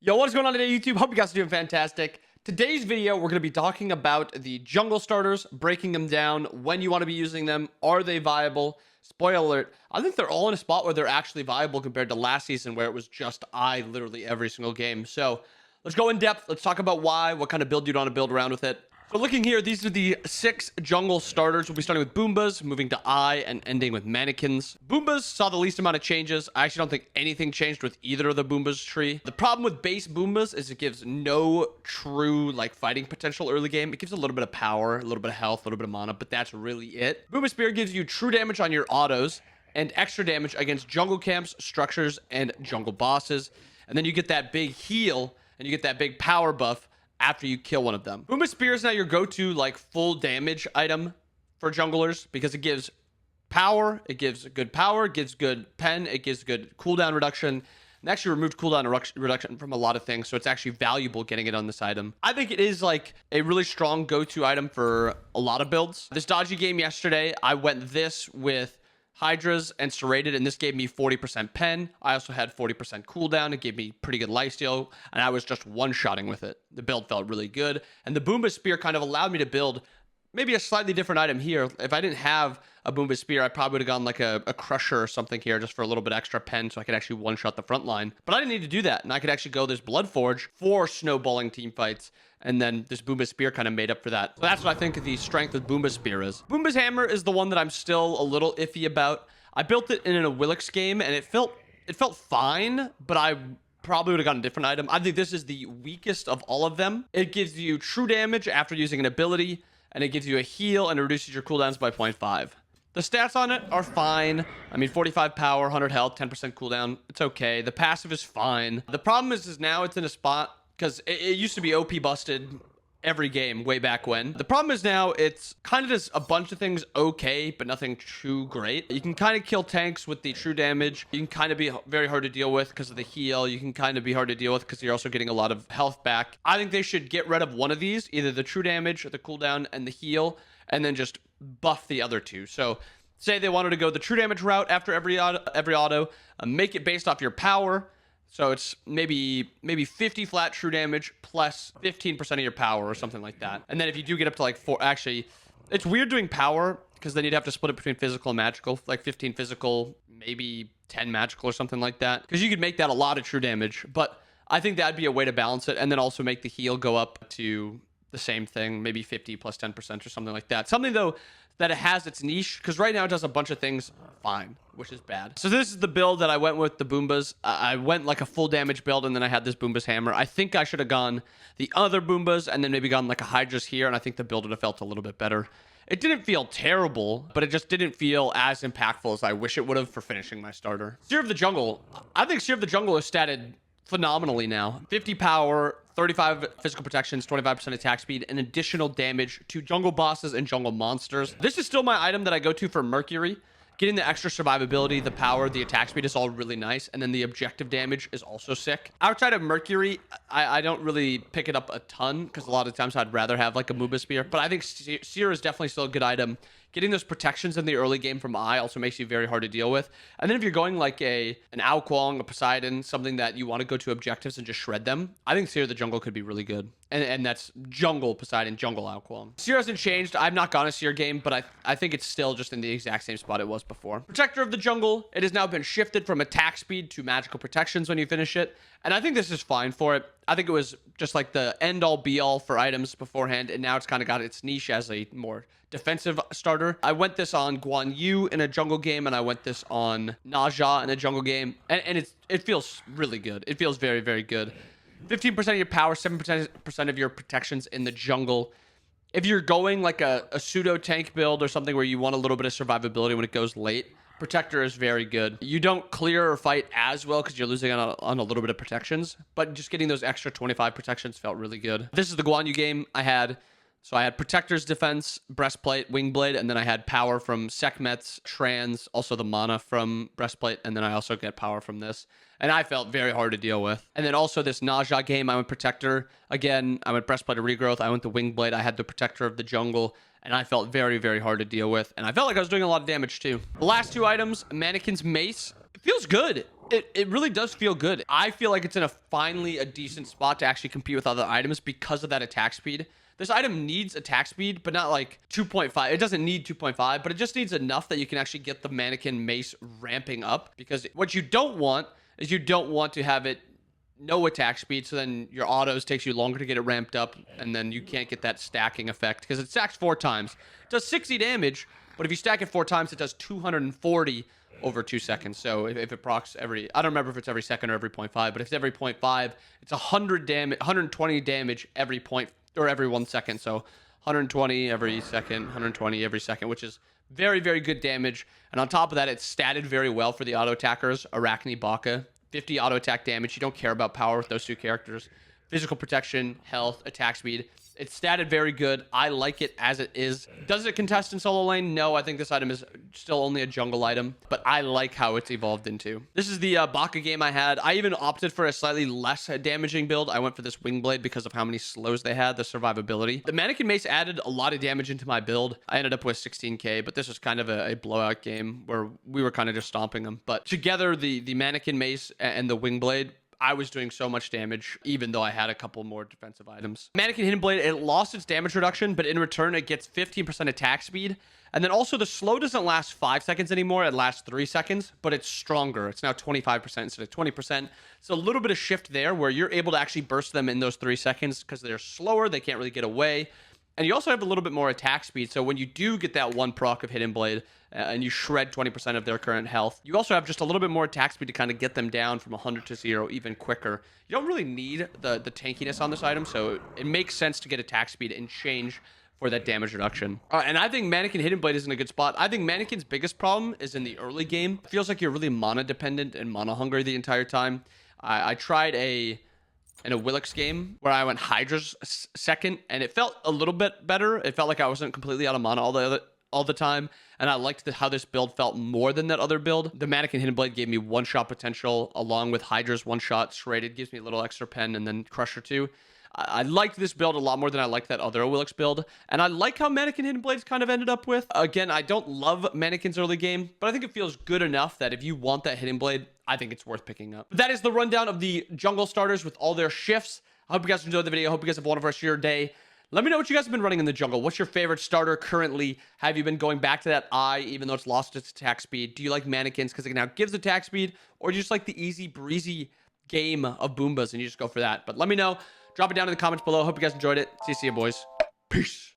Yo, what's going on today, YouTube? Hope you guys are doing fantastic. Today's video, we're going to be talking about the jungle starters, breaking them down, when you want to be using them, are they viable? Spoiler alert, I think they're all in a spot where they're actually viable compared to last season where it was just literally every single game. So let's go in depth. Let's talk about why, what kind of build you'd want to build around with it. So looking here, these are the 6 jungle starters. We'll be starting with Boombas, moving to and ending with Mannequins. Boombas saw the least amount of changes. I actually don't think anything changed with either of the Boombas tree. The problem with base Boombas is it gives no true fighting potential early game. It gives a little bit of power, a little bit of health, a little bit of mana, but that's really it. Boomba Spear gives you true damage on your autos and extra damage against jungle camps, structures, and jungle bosses. And then you get that big heal and you get that big power buff after you kill one of them. Boomba Spear is now your go-to full damage item for junglers because it gives power, it gives good power, it gives good pen, it gives good cooldown reduction, and actually removed cooldown reduction from a lot of things, so it's actually valuable getting it on this item. I think it is a really strong go-to item for a lot of builds. This dodgy game yesterday, I went this with Hydras and Serrated, and this gave me 40% pen. I also had 40% cooldown. It gave me pretty good lifesteal, and I was just one-shotting with it. The build felt really good, and the Boomba Spear kind of allowed me to build maybe a slightly different item here. If I didn't have a Boomba Spear, I probably would have gone a Crusher or something here just for a little bit extra pen so I could actually one-shot the front line. But I didn't need to do that, and I could actually go this Bloodforge for snowballing team fights, and then this Boomba Spear kind of made up for that. So that's what I think the strength of Boomba Spear is. Boomba's Hammer is the one that I'm still a little iffy about. I built it in a Willix game, and it felt fine, but I probably would have gotten a different item. I think this is the weakest of all of them. It gives you true damage after using an ability, and it gives you a heal, and it reduces your cooldowns by 0.5. The stats on it are fine. I mean, 45 power, 100 health, 10% cooldown. It's okay. The passive is fine. The problem is now it's in a spot, because it used to be OP busted every game way back when. The problem is now it's kind of just a bunch of things okay, but nothing too great. You can kind of kill tanks with the true damage. You can kind of be very hard to deal with because of the heal. You can kind of be hard to deal with because you're also getting a lot of health back. I think they should get rid of one of these, either the true damage or the cooldown and the heal, and then just buff the other two. So say they wanted to go the true damage route after every auto, make it based off your power. So it's maybe 50 flat true damage plus 15% of your power or something like that. And then if you do get up to 4, actually, it's weird doing power because then you'd have to split it between physical and magical, 15 physical, maybe 10 magical or something like that. Because you could make that a lot of true damage, but I think that'd be a way to balance it and then also make the heal go up to the same thing, maybe 50 plus 10% or something like that. Something though that it has its niche, because right now it does a bunch of things fine, which is bad. So this is the build that I went with the Boombas. I went a full damage build, and then I had this Boomba's Hammer. I think I should have gone the other Boombas and then maybe gone a Hydras here, and I think the build would have felt a little bit better. It didn't feel terrible, but it just didn't feel as impactful as I wish it would have for finishing my starter. Sear of the Jungle. I think Sear of the Jungle is statted phenomenally now. 50 power, 35 physical protections, 25% attack speed, and additional damage to jungle bosses and jungle monsters. This is still my item that I go to for Mercury. Getting the extra survivability, the power, the attack speed is all really nice, and then the objective damage is also sick. Outside of Mercury, I don't really pick it up a ton because a lot of times I'd rather have a Boomba Spear, but I think Sear is definitely still a good item. Getting those protections in the early game from also makes you very hard to deal with. And then if you're going an Ao Kuang, a Poseidon, something that you want to go to objectives and just shred them, I think Sear the Jungle could be really good. And that's jungle Poseidon, jungle Ao Kuang. Sear hasn't changed. I've not gone a Sear game, but I think it's still just in the exact same spot it was before. Protector of the Jungle, it has now been shifted from attack speed to magical protections when you finish it. And I think this is fine for it. I think it was just the end-all be-all for items beforehand, and now it's kind of got its niche as a more defensive starter. I went this on Guan Yu in a jungle game, and I went this on Naja in a jungle game, and it feels really good. It feels very, very good. 15% of your power, 7% of your protections in the jungle. If you're going a pseudo tank build or something where you want a little bit of survivability when it goes late, Protector is very good. You don't clear or fight as well because you're losing on a little bit of protections, but just getting those extra 25 protections felt really good. This is the Guan Yu game I had. So I had Protector's Defense, Breastplate, Wingblade, and then I had power from Sekhmet's, Trans, also the mana from Breastplate, and then I also get power from this. And I felt very hard to deal with. And then also this Naja game, I went Protector. Again, I went Breastplate of Regrowth, I went the Wingblade, I had the Protector of the Jungle, and I felt very, very hard to deal with. And I felt like I was doing a lot of damage too. The last two items, Mannequin's Mace. It feels good. It really does feel good. I feel like it's in a finally a decent spot to actually compete with other items because of that attack speed. This item needs attack speed, but not like 2.5. It doesn't need 2.5, but it just needs enough that you can actually get the Mannequin Mace ramping up. Because what you don't want is you don't want to have it no attack speed, so then your autos takes you longer to get it ramped up, and then you can't get that stacking effect because it stacks 4 times. It does 60 damage, but if you stack it 4 times, it does 240 over 2 seconds. So if it procs every, I don't remember if it's every second or every 0.5, but if it's every 0.5, it's 100 damage, 120 damage every point or every 1 second. So 120 every second, 120 every second, which is very, very good damage. And on top of that, it's statted very well for the auto attackers. Arachne Baka, 50 auto attack damage. You don't care about power with those 2 characters. Physical protection, health, attack speed. It's statted very good. I like it as it is. Does it contest in solo lane? No, I think this item is still only a jungle item, but I like how it's evolved into. This is the Baka game I had. I even opted for a slightly less damaging build. I went for this wing blade because of how many slows they had, the survivability. The Mannequin Mace added a lot of damage into my build. I ended up with 16k, but this was kind of a blowout game where we were kind of just stomping them. But together, the Mannequin Mace and the wing blade, I was doing so much damage, even though I had a couple more defensive items. Mannequin Hidden Blade, it lost its damage reduction, but in return, it gets 15% attack speed. And then also the slow doesn't last 5 seconds anymore. It lasts 3 seconds, but it's stronger. It's now 25% instead of 20%. So a little bit of shift there where you're able to actually burst them in those 3 seconds because they're slower. They can't really get away. And you also have a little bit more attack speed. So when you do get that 1 proc of Hidden Blade and you shred 20% of their current health, you also have just a little bit more attack speed to kind of get them down from 100 to 0 even quicker. You don't really need the tankiness on this item, so it makes sense to get attack speed and change for that damage reduction. And I think Mannequin Hidden Blade is in a good spot. I think Mannequin's biggest problem is in the early game. It feels like you're really mana dependent and mana hungry the entire time. I tried in a Willix game where I went Hydra's second, and it felt a little bit better. It felt like I wasn't completely out of mana all the time, and I liked how this build felt more than that other build. The Mannequin Hidden Blade gave me 1-shot potential along with Hydra's 1-shot. Serrated gives me a little extra pen, and then Crusher 2. I liked this build a lot more than I liked that other Willix build, and I like how Mannequin Hidden Blades kind of ended up with. Again, I don't love Mannequin's early game, but I think it feels good enough that if you want that Hidden Blade, I think it's worth picking up. But that is the rundown of the jungle starters with all their shifts. I hope you guys enjoyed the video. I hope you guys have a wonderful rest of your day. Let me know what you guys have been running in the jungle. What's your favorite starter currently? Have you been going back to that eye, even though it's lost its attack speed? Do you like Mannequins because it now gives attack speed? Or do you just like the easy breezy game of Boombas and you just go for that? But let me know. Drop it down in the comments below. Hope you guys enjoyed it. See you boys. Peace.